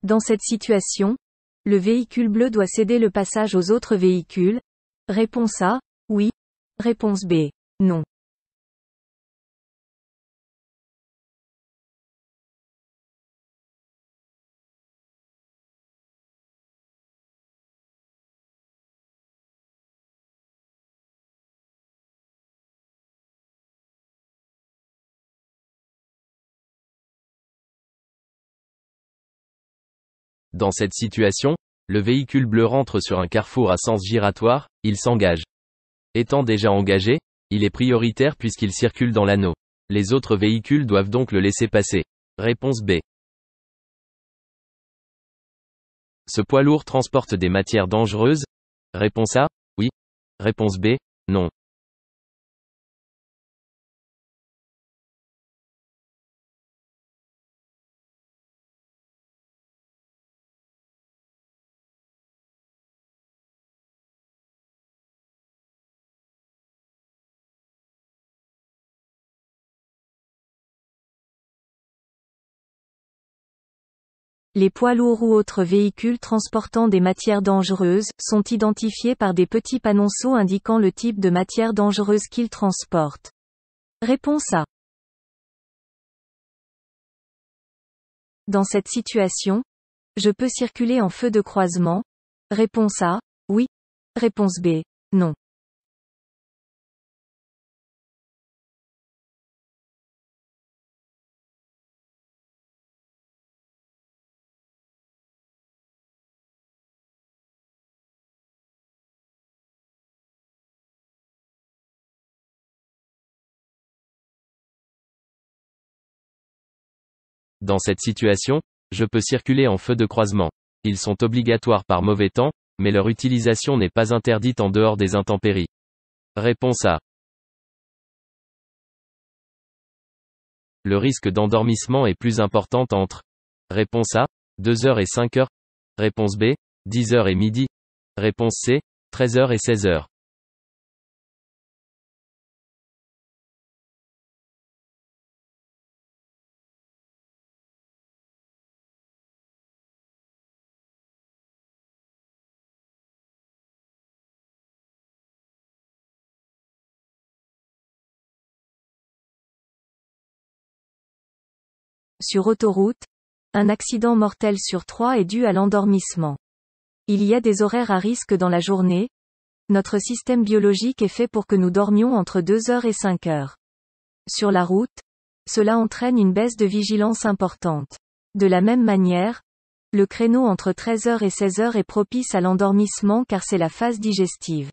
Dans cette situation, le véhicule bleu doit céder le passage aux autres véhicules. Réponse A, oui. Réponse B, non. Dans cette situation, le véhicule bleu rentre sur un carrefour à sens giratoire, il s'engage. Étant déjà engagé, il est prioritaire puisqu'il circule dans l'anneau. Les autres véhicules doivent donc le laisser passer. Réponse B. Ce poids lourd transporte des matières dangereuses? Réponse A, oui. Réponse B, non. Les poids lourds ou autres véhicules transportant des matières dangereuses sont identifiés par des petits panonceaux indiquant le type de matière dangereuse qu'ils transportent. Réponse A. Dans cette situation, je peux circuler en feu de croisement. Réponse A, oui. Réponse B, non. Dans cette situation, je peux circuler en feu de croisement. Ils sont obligatoires par mauvais temps, mais leur utilisation n'est pas interdite en dehors des intempéries. Réponse A. Le risque d'endormissement est plus important entre. Réponse A, 2 heures et 5 heures. Réponse B, 10 heures et midi. Réponse C, 13 heures et 16 heures. Sur autoroute, un accident mortel sur 3 est dû à l'endormissement. Il y a des horaires à risque dans la journée. Notre système biologique est fait pour que nous dormions entre 2 heures et 5 heures. Sur la route, cela entraîne une baisse de vigilance importante. De la même manière, le créneau entre 13 heures et 16 heures est propice à l'endormissement car c'est la phase digestive.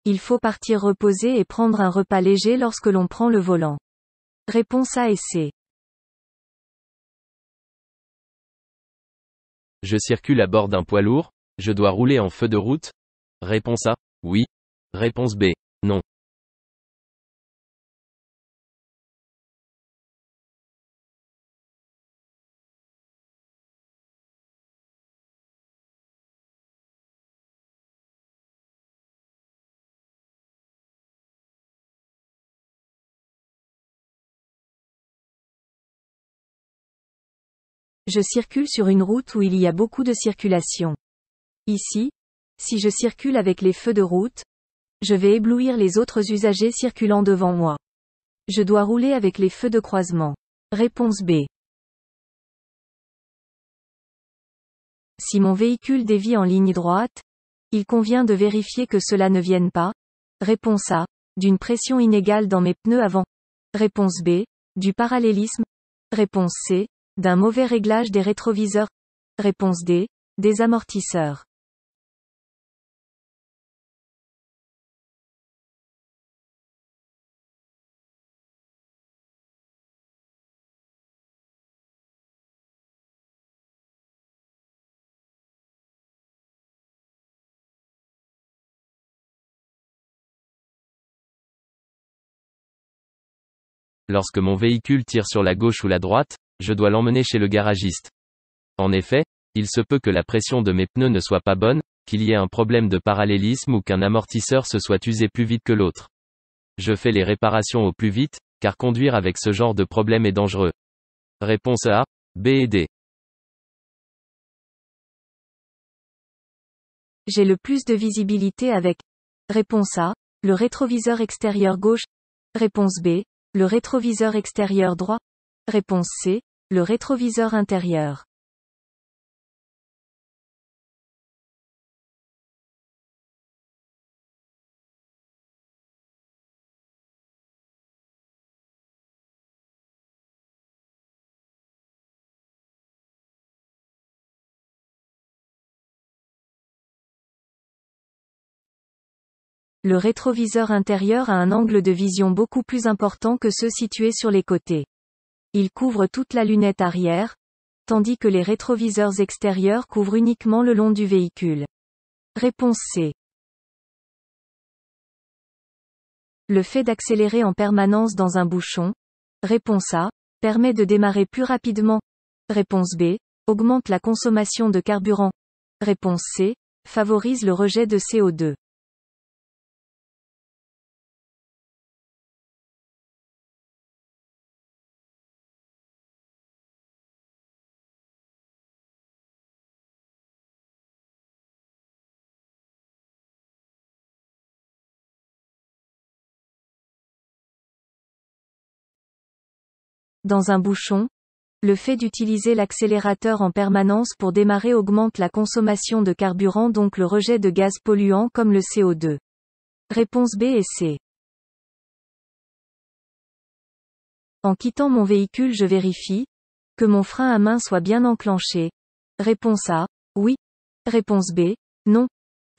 Il faut partir reposer et prendre un repas léger lorsque l'on prend le volant. Réponse A et C. Je circule à bord d'un poids lourd, je dois rouler en feu de route? Réponse A, oui. Réponse B, non. Je circule sur une route où il y a beaucoup de circulation. Ici, si je circule avec les feux de route, je vais éblouir les autres usagers circulant devant moi. Je dois rouler avec les feux de croisement. Réponse B. Si mon véhicule dévie en ligne droite, il convient de vérifier que cela ne vienne pas. Réponse A. D'une pression inégale dans mes pneus avant. Réponse B. Du parallélisme. Réponse C. D'un mauvais réglage des rétroviseurs. Réponse D. Des amortisseurs. Lorsque mon véhicule tire sur la gauche ou la droite, je dois l'emmener chez le garagiste. En effet, il se peut que la pression de mes pneus ne soit pas bonne, qu'il y ait un problème de parallélisme ou qu'un amortisseur se soit usé plus vite que l'autre. Je fais les réparations au plus vite, car conduire avec ce genre de problème est dangereux. Réponse A, B et D. j'ai le plus de visibilité avec. Réponse A, le rétroviseur extérieur gauche. Réponse B, le rétroviseur extérieur droit. Réponse C, le rétroviseur intérieur. Le rétroviseur intérieur a un angle de vision beaucoup plus important que ceux situés sur les côtés. Il couvre toute la lunette arrière, tandis que les rétroviseurs extérieurs couvrent uniquement le long du véhicule. Réponse C. Le fait d'accélérer en permanence dans un bouchon. Réponse A, permet de démarrer plus rapidement. Réponse B, augmente la consommation de carburant. Réponse C, favorise le rejet de CO2. Dans un bouchon, le fait d'utiliser l'accélérateur en permanence pour démarrer augmente la consommation de carburant, donc le rejet de gaz polluants comme le CO2. Réponse B et C. En quittant mon véhicule, je vérifie que mon frein à main soit bien enclenché. Réponse A, oui. Réponse B, non.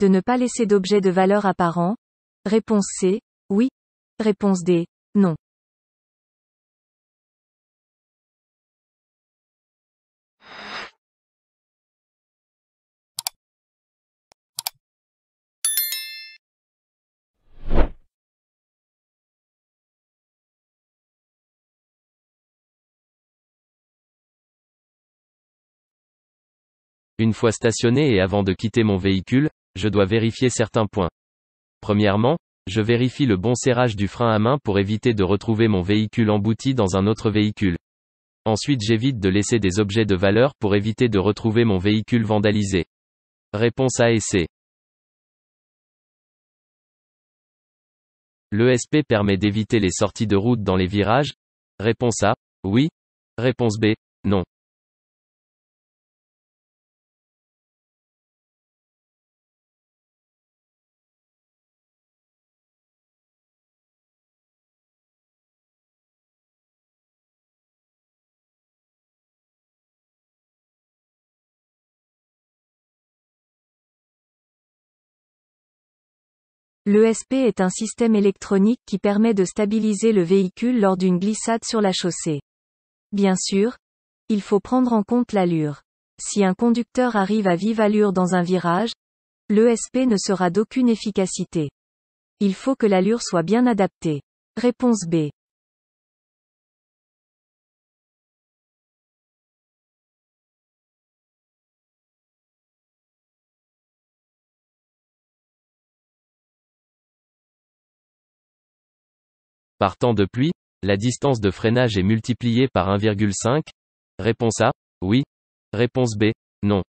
De ne pas laisser d'objet de valeur apparent. Réponse C, oui. Réponse D, non. Une fois stationné et avant de quitter mon véhicule, je dois vérifier certains points. Premièrement, je vérifie le bon serrage du frein à main pour éviter de retrouver mon véhicule embouti dans un autre véhicule. Ensuite, j'évite de laisser des objets de valeur pour éviter de retrouver mon véhicule vandalisé. Réponse A et C. L'ESP permet d'éviter les sorties de route dans les virages. Réponse A, oui. Réponse B, non. L'ESP est un système électronique qui permet de stabiliser le véhicule lors d'une glissade sur la chaussée. Bien sûr, il faut prendre en compte l'allure. Si un conducteur arrive à vive allure dans un virage, l'ESP ne sera d'aucune efficacité. Il faut que l'allure soit bien adaptée. Réponse B. Par temps de pluie, la distance de freinage est multipliée par 1,5. Réponse A, oui. Réponse B, non.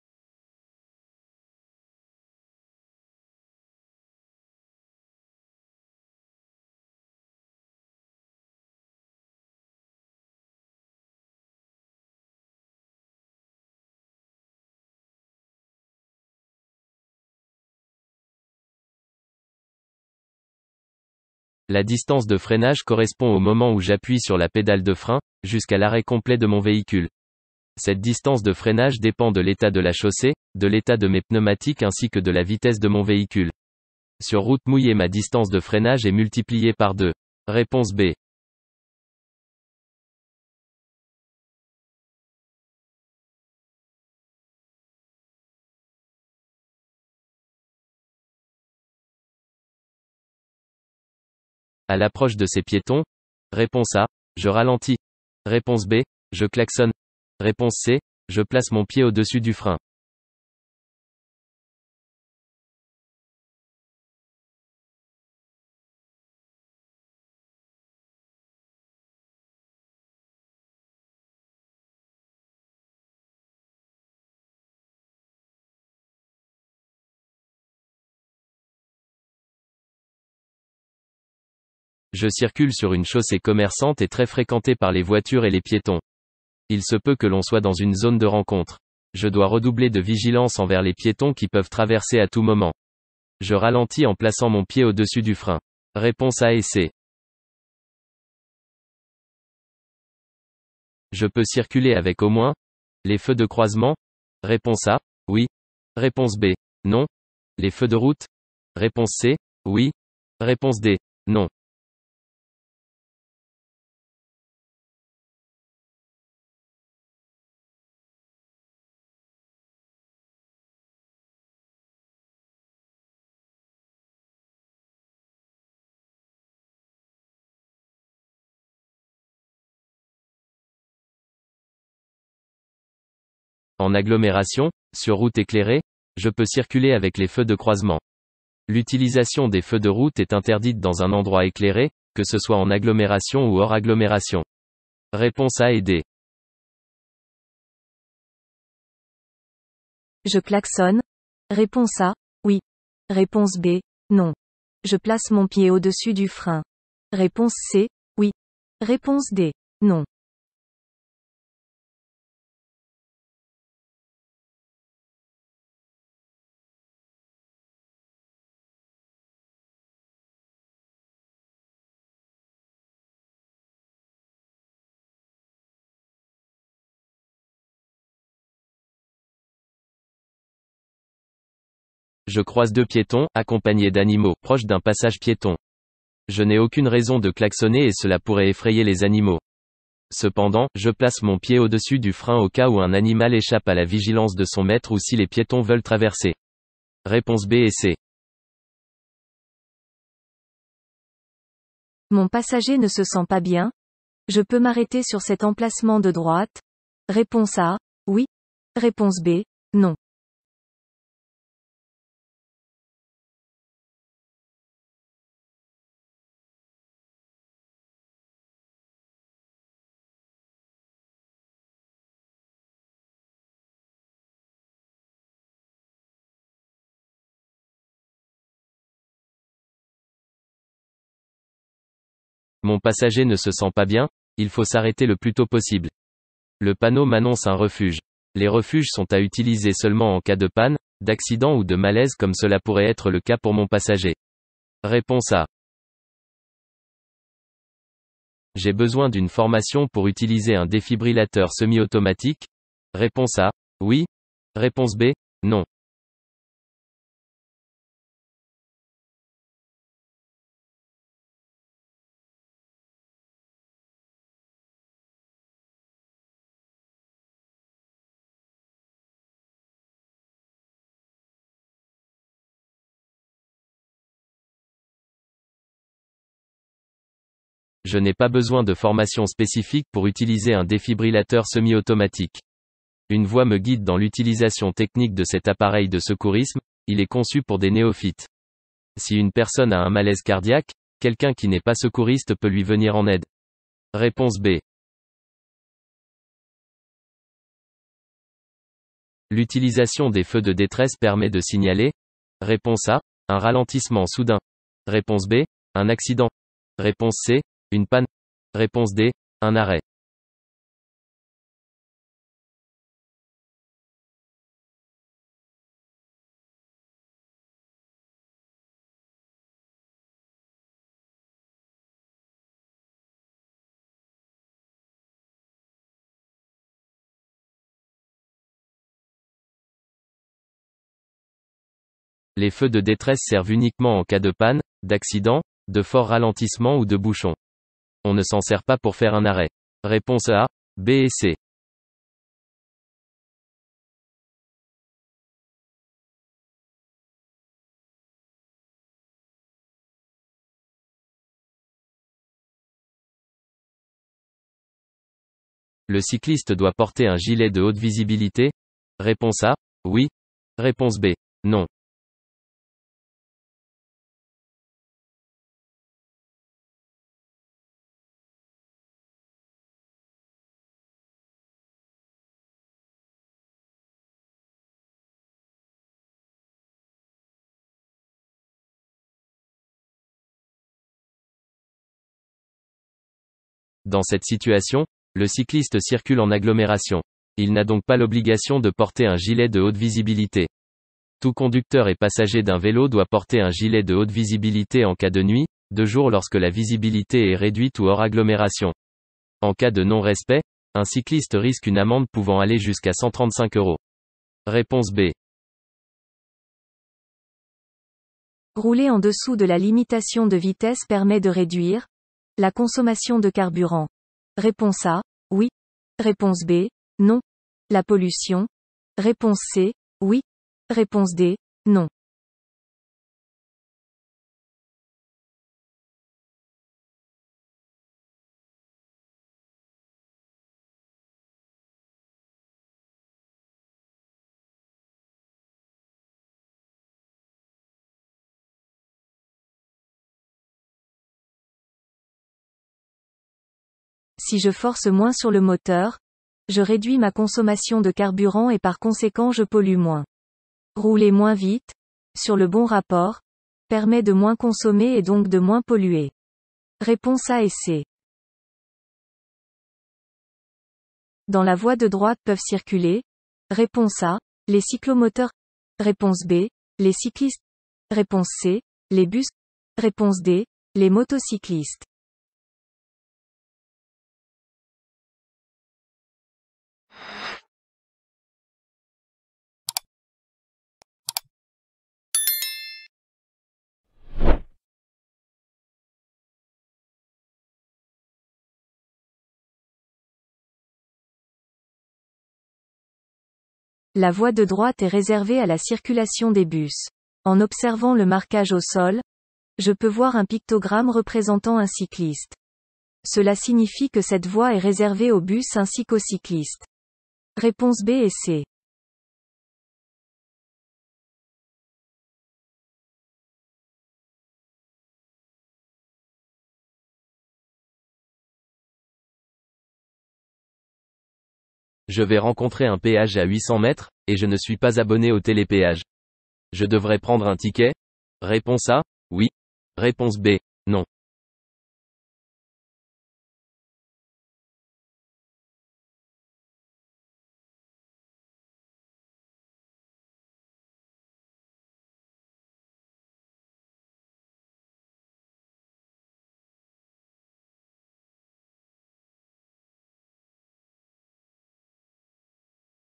La distance de freinage correspond au moment où j'appuie sur la pédale de frein, jusqu'à l'arrêt complet de mon véhicule. Cette distance de freinage dépend de l'état de la chaussée, de l'état de mes pneumatiques ainsi que de la vitesse de mon véhicule. Sur route mouillée, ma distance de freinage est multipliée par 2. Réponse B. À l'approche de ces piétons. Réponse A, je ralentis. Réponse B, je klaxonne. Réponse C, je place mon pied au-dessus du frein. Je circule sur une chaussée commerçante et très fréquentée par les voitures et les piétons. Il se peut que l'on soit dans une zone de rencontre. Je dois redoubler de vigilance envers les piétons qui peuvent traverser à tout moment. Je ralentis en plaçant mon pied au-dessus du frein. Réponse A et C. Je peux circuler avec au moins les feux de croisement. Réponse A, oui. Réponse B, non. Les feux de route. Réponse C, oui. Réponse D, non. En agglomération, sur route éclairée, je peux circuler avec les feux de croisement. L'utilisation des feux de route est interdite dans un endroit éclairé, que ce soit en agglomération ou hors agglomération. Réponse A et D. Je klaxonne. Réponse A, oui. Réponse B, non. Je place mon pied au-dessus du frein. Réponse C, oui. Réponse D, non. Je croise deux piétons, accompagnés d'animaux, proches d'un passage piéton. Je n'ai aucune raison de klaxonner et cela pourrait effrayer les animaux. Cependant, je place mon pied au-dessus du frein au cas où un animal échappe à la vigilance de son maître ou si les piétons veulent traverser. Réponse B et C. Mon passager ne se sent pas bien. Je peux m'arrêter sur cet emplacement de droite. Réponse A, oui. Réponse B, non. Mon passager ne se sent pas bien, il faut s'arrêter le plus tôt possible. Le panneau m'annonce un refuge. Les refuges sont à utiliser seulement en cas de panne, d'accident ou de malaise comme cela pourrait être le cas pour mon passager. Réponse A. J'ai besoin d'une formation pour utiliser un défibrillateur semi-automatique. Réponse A. Oui. Réponse B. Non. Je n'ai pas besoin de formation spécifique pour utiliser un défibrillateur semi-automatique. Une voix me guide dans l'utilisation technique de cet appareil de secourisme, il est conçu pour des néophytes. Si une personne a un malaise cardiaque, quelqu'un qui n'est pas secouriste peut lui venir en aide. Réponse B. L'utilisation des feux de détresse permet de signaler. Réponse A. Un ralentissement soudain. Réponse B. Un accident. Réponse C. Une panne. Réponse D. Un arrêt. Les feux de détresse servent uniquement en cas de panne, d'accident, de fort ralentissement ou de bouchon. On ne s'en sert pas pour faire un arrêt. Réponse A, B et C. Le cycliste doit porter un gilet de haute visibilité. Réponse A, oui. Réponse B, non. Dans cette situation, le cycliste circule en agglomération. Il n'a donc pas l'obligation de porter un gilet de haute visibilité. Tout conducteur et passager d'un vélo doit porter un gilet de haute visibilité en cas de nuit, de jour lorsque la visibilité est réduite ou hors agglomération. En cas de non-respect, un cycliste risque une amende pouvant aller jusqu'à 135 €. Réponse B. Rouler en dessous de la limitation de vitesse permet de réduire la consommation de carburant. Réponse A, oui. Réponse B, non. La pollution. Réponse C, oui. Réponse D, non. Si je force moins sur le moteur, je réduis ma consommation de carburant et par conséquent je pollue moins. Rouler moins vite, sur le bon rapport, permet de moins consommer et donc de moins polluer. Réponse A et C. Dans la voie de droite peuvent circuler. Réponse A, les cyclomoteurs. Réponse B, les cyclistes. Réponse C, les bus. Réponse D, les motocyclistes. La voie de droite est réservée à la circulation des bus. En observant le marquage au sol, je peux voir un pictogramme représentant un cycliste. Cela signifie que cette voie est réservée aux bus ainsi qu'aux cyclistes. Réponse B et C. Je vais rencontrer un péage à 800 mètres, et je ne suis pas abonné au télépéage. Je devrais prendre un ticket? Réponse A, oui. Réponse B, non.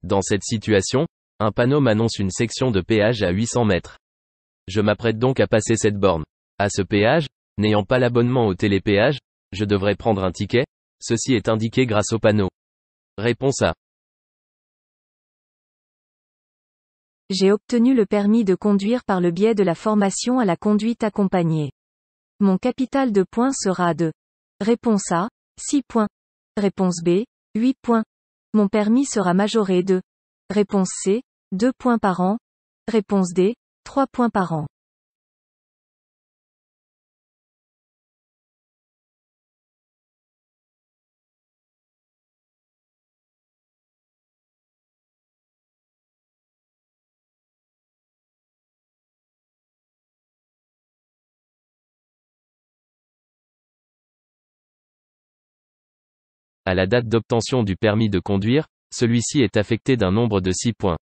Dans cette situation, un panneau m'annonce une section de péage à 800 mètres. Je m'apprête donc à passer cette borne. À ce péage, n'ayant pas l'abonnement au télépéage, je devrais prendre un ticket. Ceci est indiqué grâce au panneau. Réponse A. J'ai obtenu le permis de conduire par le biais de la formation à la conduite accompagnée. Mon capital de points sera de. Réponse A, 6 points. Réponse B, 8 points. Mon permis sera majoré de. Réponse C, 2 points par an. Réponse D, 3 points par an. À la date d'obtention du permis de conduire, celui-ci est affecté d'un nombre de 6 points.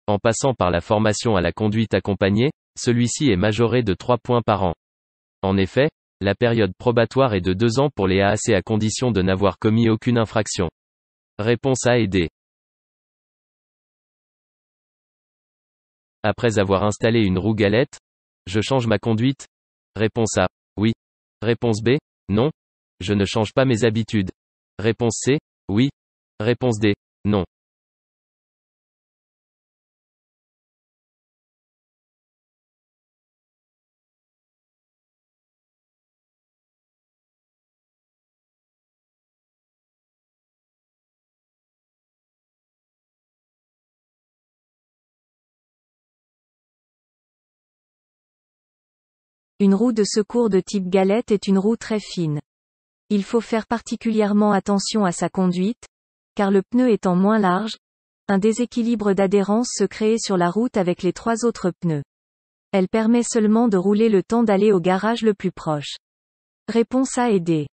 En passant par la formation à la conduite accompagnée, celui-ci est majoré de 3 points par an. En effet, la période probatoire est de 2 ans pour les AAC à condition de n'avoir commis aucune infraction. Réponse A et D. Après avoir installé une roue galette, je change ma conduite? Réponse A, oui. Réponse B, non. Je ne change pas mes habitudes. Réponse C, oui. Réponse D, non. Une roue de secours de type galette est une roue très fine. Il faut faire particulièrement attention à sa conduite, car le pneu étant moins large, un déséquilibre d'adhérence se crée sur la route avec les 3 autres pneus. Elle permet seulement de rouler le temps d'aller au garage le plus proche. Réponse A et D.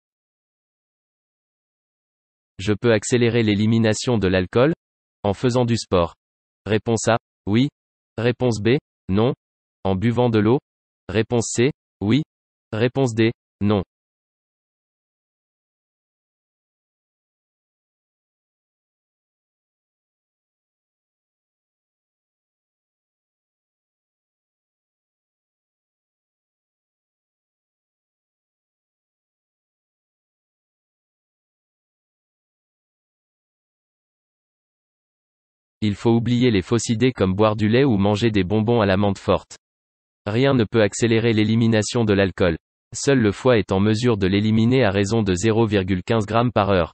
Je peux accélérer l'élimination de l'alcool? En faisant du sport. Réponse A, oui. Réponse B, non. En buvant de l'eau? Réponse C, oui. Réponse D, non. Il faut oublier les fausses idées comme boire du lait ou manger des bonbons à la menthe forte. Rien ne peut accélérer l'élimination de l'alcool. Seul le foie est en mesure de l'éliminer à raison de 0,15 g par heure.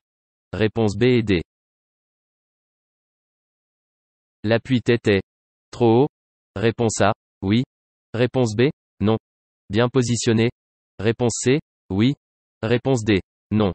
Réponse B et D. L'appui-tête est trop haut? Réponse A, oui. Réponse B, non. Bien positionné? Réponse C, oui. Réponse D, non.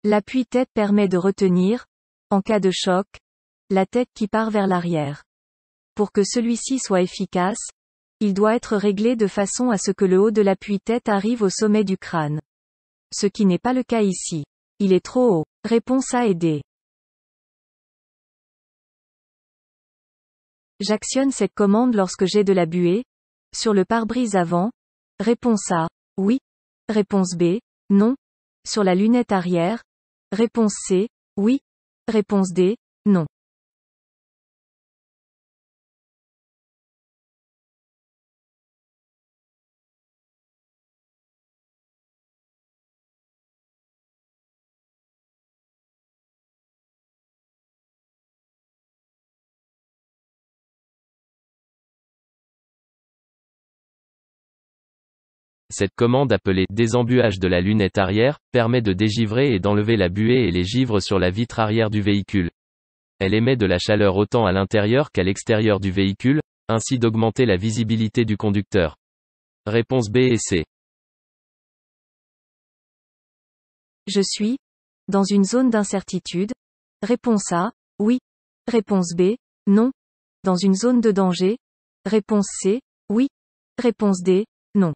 L'appui-tête permet de retenir, en cas de choc, la tête qui part vers l'arrière. Pour que celui-ci soit efficace, il doit être réglé de façon à ce que le haut de l'appui-tête arrive au sommet du crâne. Ce qui n'est pas le cas ici. Il est trop haut. Réponse A et D. J'actionne cette commande lorsque j'ai de la buée sur le pare-brise avant. Réponse A, oui. Réponse B, non. Sur la lunette arrière. Réponse C, oui. Réponse D, non. Cette commande appelée désembuage de la lunette arrière permet de dégivrer et d'enlever la buée et les givres sur la vitre arrière du véhicule. Elle émet de la chaleur autant à l'intérieur qu'à l'extérieur du véhicule, ainsi d'augmenter la visibilité du conducteur. Réponse B et C. Je suis dans une zone d'incertitude. Réponse A, oui. Réponse B, non. Dans une zone de danger. Réponse C, oui. Réponse D, non.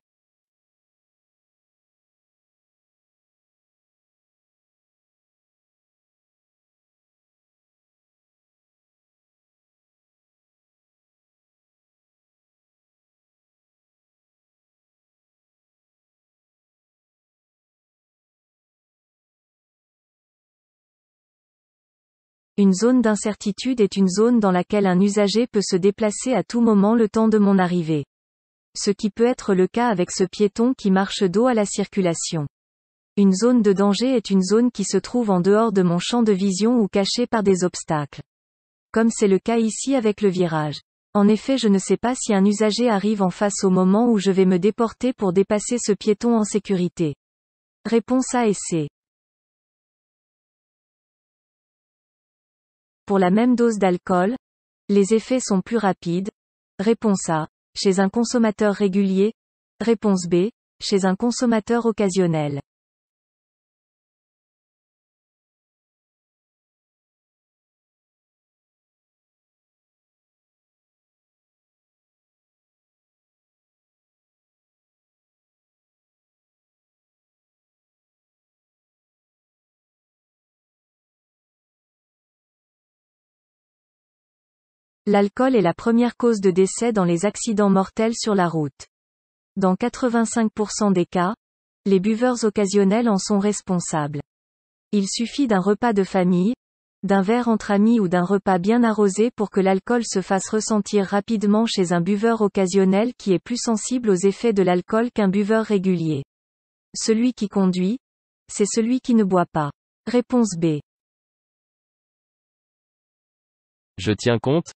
Une zone d'incertitude est une zone dans laquelle un usager peut se déplacer à tout moment le temps de mon arrivée. Ce qui peut être le cas avec ce piéton qui marche dos à la circulation. Une zone de danger est une zone qui se trouve en dehors de mon champ de vision ou cachée par des obstacles. Comme c'est le cas ici avec le virage. En effet, je ne sais pas si un usager arrive en face au moment où je vais me déporter pour dépasser ce piéton en sécurité. Réponse A et C. Pour la même dose d'alcool, les effets sont plus rapides. Réponse A. Chez un consommateur régulier. Réponse B. Chez un consommateur occasionnel. L'alcool est la première cause de décès dans les accidents mortels sur la route. Dans 85% des cas, les buveurs occasionnels en sont responsables. Il suffit d'un repas de famille, d'un verre entre amis ou d'un repas bien arrosé pour que l'alcool se fasse ressentir rapidement chez un buveur occasionnel qui est plus sensible aux effets de l'alcool qu'un buveur régulier. Celui qui conduit, c'est celui qui ne boit pas. Réponse B. Je tiens compte?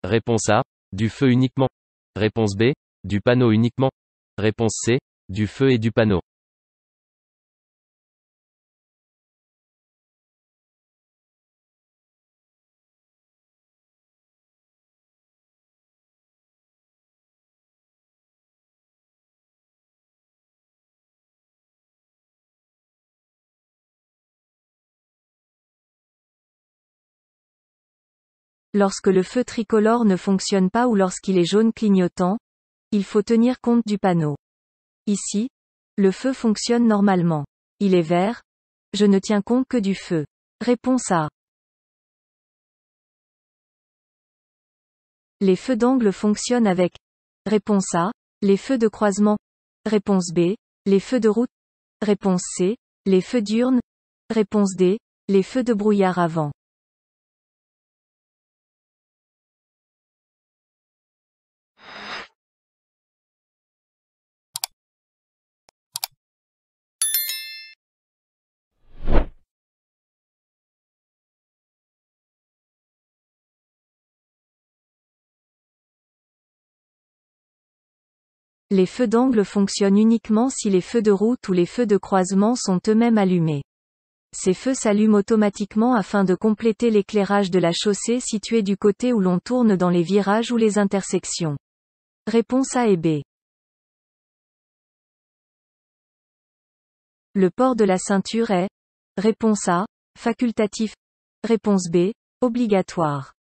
Réponse A, du feu uniquement. Réponse B, du panneau uniquement. Réponse C, du feu et du panneau. Lorsque le feu tricolore ne fonctionne pas ou lorsqu'il est jaune clignotant, il faut tenir compte du panneau. Ici, le feu fonctionne normalement. Il est vert. Je ne tiens compte que du feu. Réponse A. Les feux d'angle fonctionnent avec. Réponse A. Les feux de croisement. Réponse B. Les feux de route. Réponse C. Les feux diurnes. Réponse D. Les feux de brouillard avant. Les feux d'angle fonctionnent uniquement si les feux de route ou les feux de croisement sont eux-mêmes allumés. Ces feux s'allument automatiquement afin de compléter l'éclairage de la chaussée située du côté où l'on tourne dans les virages ou les intersections. Réponse A et B. Le port de la ceinture est. Réponse A. Facultatif. Réponse B. Obligatoire.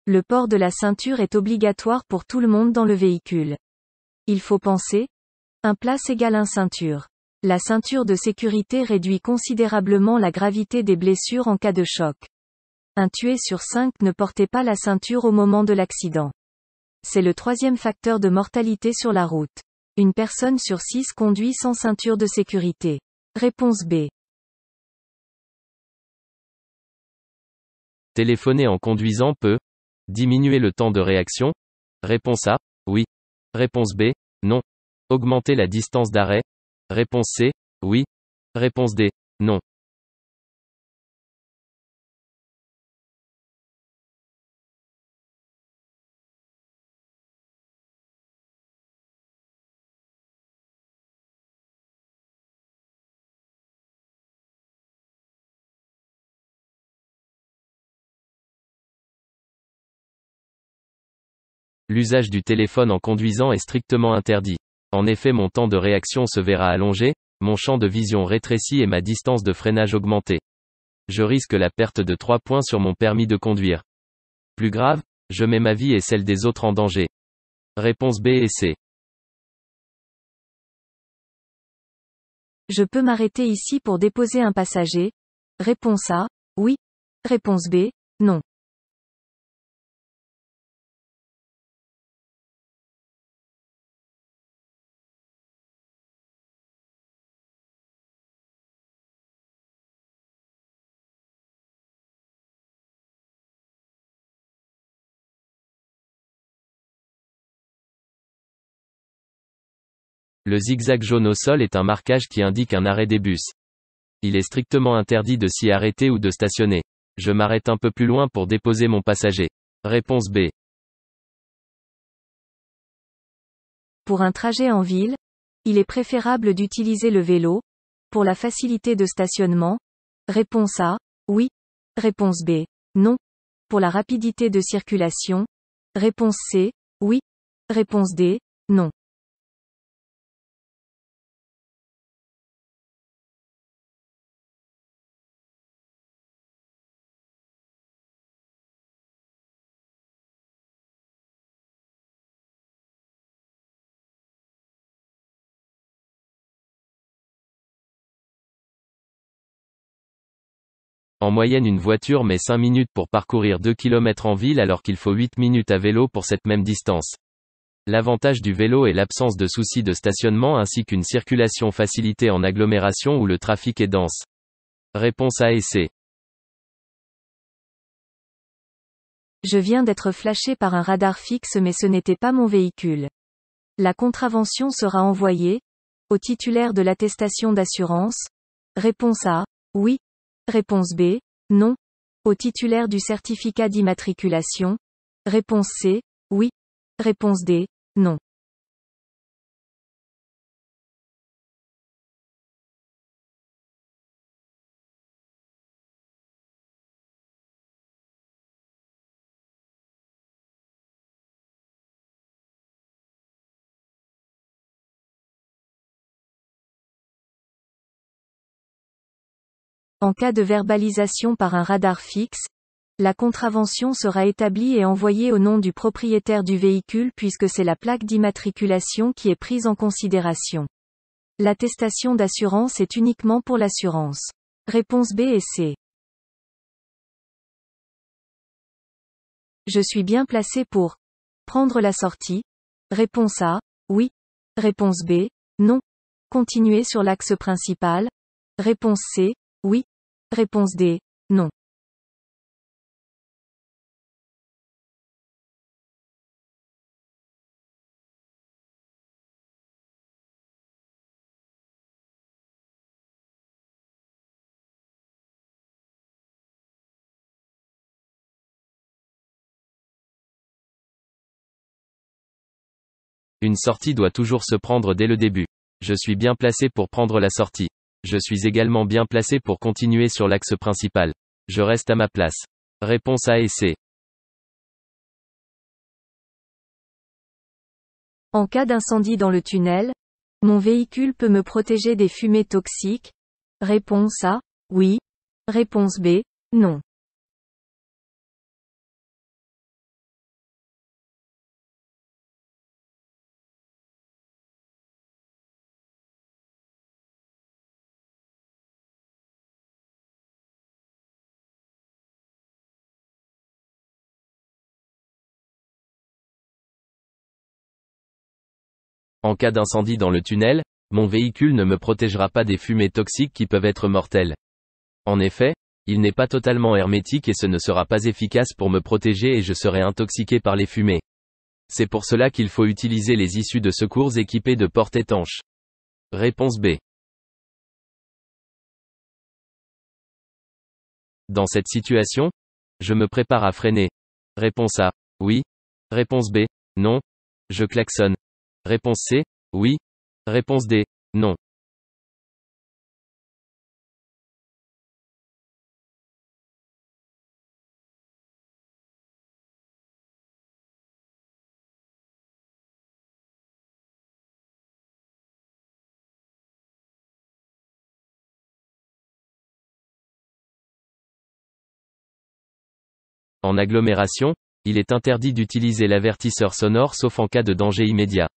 Le port de la ceinture est obligatoire pour tout le monde dans le véhicule. Il faut penser. Un place égale un ceinture. La ceinture de sécurité réduit considérablement la gravité des blessures en cas de choc. Un tué sur 5 ne portait pas la ceinture au moment de l'accident. C'est le troisième facteur de mortalité sur la route. Une personne sur 6 conduit sans ceinture de sécurité. Réponse B. Téléphoner en conduisant peut diminuer le temps de réaction. Réponse A. Oui. Réponse B. Non. Augmenter la distance d'arrêt. Réponse C. Oui. Réponse D. Non. L'usage du téléphone en conduisant est strictement interdit. En effet, mon temps de réaction se verra allongé, mon champ de vision rétréci et ma distance de freinage augmentée. Je risque la perte de 3 points sur mon permis de conduire. Plus grave, je mets ma vie et celle des autres en danger. Réponse B et C. Je peux m'arrêter ici pour déposer un passager. Réponse A. Oui. Réponse B. Non. Le zigzag jaune au sol est un marquage qui indique un arrêt des bus. Il est strictement interdit de s'y arrêter ou de stationner. Je m'arrête un peu plus loin pour déposer mon passager. Réponse B. Pour un trajet en ville, il est préférable d'utiliser le vélo. Pour la facilité de stationnement. Réponse A. Oui. Réponse B. Non. Pour la rapidité de circulation. Réponse C. Oui. Réponse D. Non. En moyenne, une voiture met 5 minutes pour parcourir 2 km en ville alors qu'il faut 8 minutes à vélo pour cette même distance. L'avantage du vélo est l'absence de soucis de stationnement ainsi qu'une circulation facilitée en agglomération où le trafic est dense. Réponse A et C. Je viens d'être flashé par un radar fixe mais ce n'était pas mon véhicule. La contravention sera envoyée au titulaire de l'attestation d'assurance. Réponse A. Oui. Réponse B. Non. Au titulaire du certificat d'immatriculation. Réponse C. Oui. Réponse D. Non. En cas de verbalisation par un radar fixe, la contravention sera établie et envoyée au nom du propriétaire du véhicule puisque c'est la plaque d'immatriculation qui est prise en considération. L'attestation d'assurance est uniquement pour l'assurance. Réponse B et C. Je suis bien placé pour prendre la sortie. Réponse A, oui. Réponse B, non. Continuer sur l'axe principal. Réponse C, oui. Réponse D, non. Une sortie doit toujours se prendre dès le début. Je suis bien placé pour prendre la sortie. Je suis également bien placé pour continuer sur l'axe principal. Je reste à ma place. Réponse A et C. En cas d'incendie dans le tunnel, mon véhicule peut me protéger des fumées toxiques. Réponse A, oui. Réponse B, non. En cas d'incendie dans le tunnel, mon véhicule ne me protégera pas des fumées toxiques qui peuvent être mortelles. En effet, il n'est pas totalement hermétique et ce ne sera pas efficace pour me protéger et je serai intoxiqué par les fumées. C'est pour cela qu'il faut utiliser les issues de secours équipées de portes étanches. Réponse B. Dans cette situation, je me prépare à freiner. Réponse A, oui. Réponse B, non. Je klaxonne. Réponse C, oui. Réponse D, non. En agglomération, il est interdit d'utiliser l'avertisseur sonore sauf en cas de danger immédiat.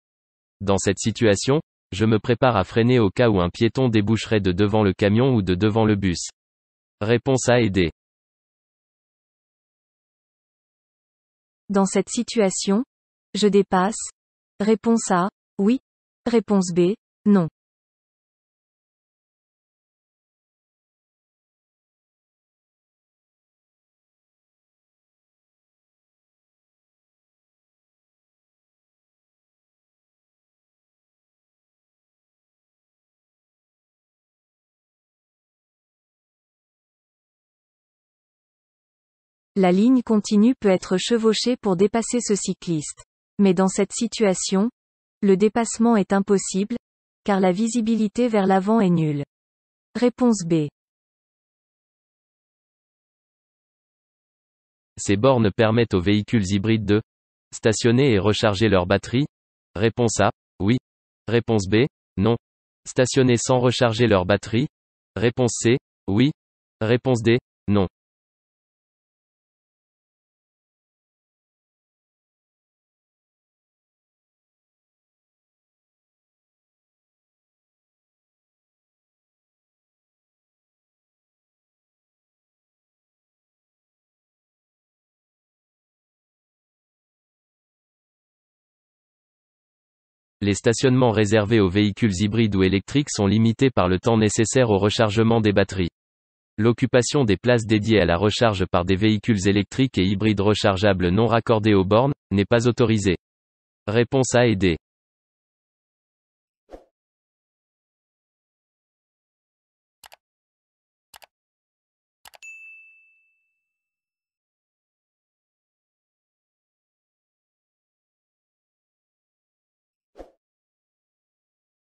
Dans cette situation, je me prépare à freiner au cas où un piéton déboucherait de devant le camion ou de devant le bus. Réponse A et D. Dans cette situation, je dépasse. Réponse A, oui. Réponse B, non. La ligne continue peut être chevauchée pour dépasser ce cycliste. Mais dans cette situation, le dépassement est impossible, car la visibilité vers l'avant est nulle. Réponse B. Ces bornes permettent aux véhicules hybrides de stationner et recharger leur batterie. Réponse A, oui. Réponse B, non. Stationner sans recharger leur batterie. Réponse C, oui. Réponse D, non. Les stationnements réservés aux véhicules hybrides ou électriques sont limités par le temps nécessaire au rechargement des batteries. L'occupation des places dédiées à la recharge par des véhicules électriques et hybrides rechargeables non raccordés aux bornes n'est pas autorisée. Réponse A et D.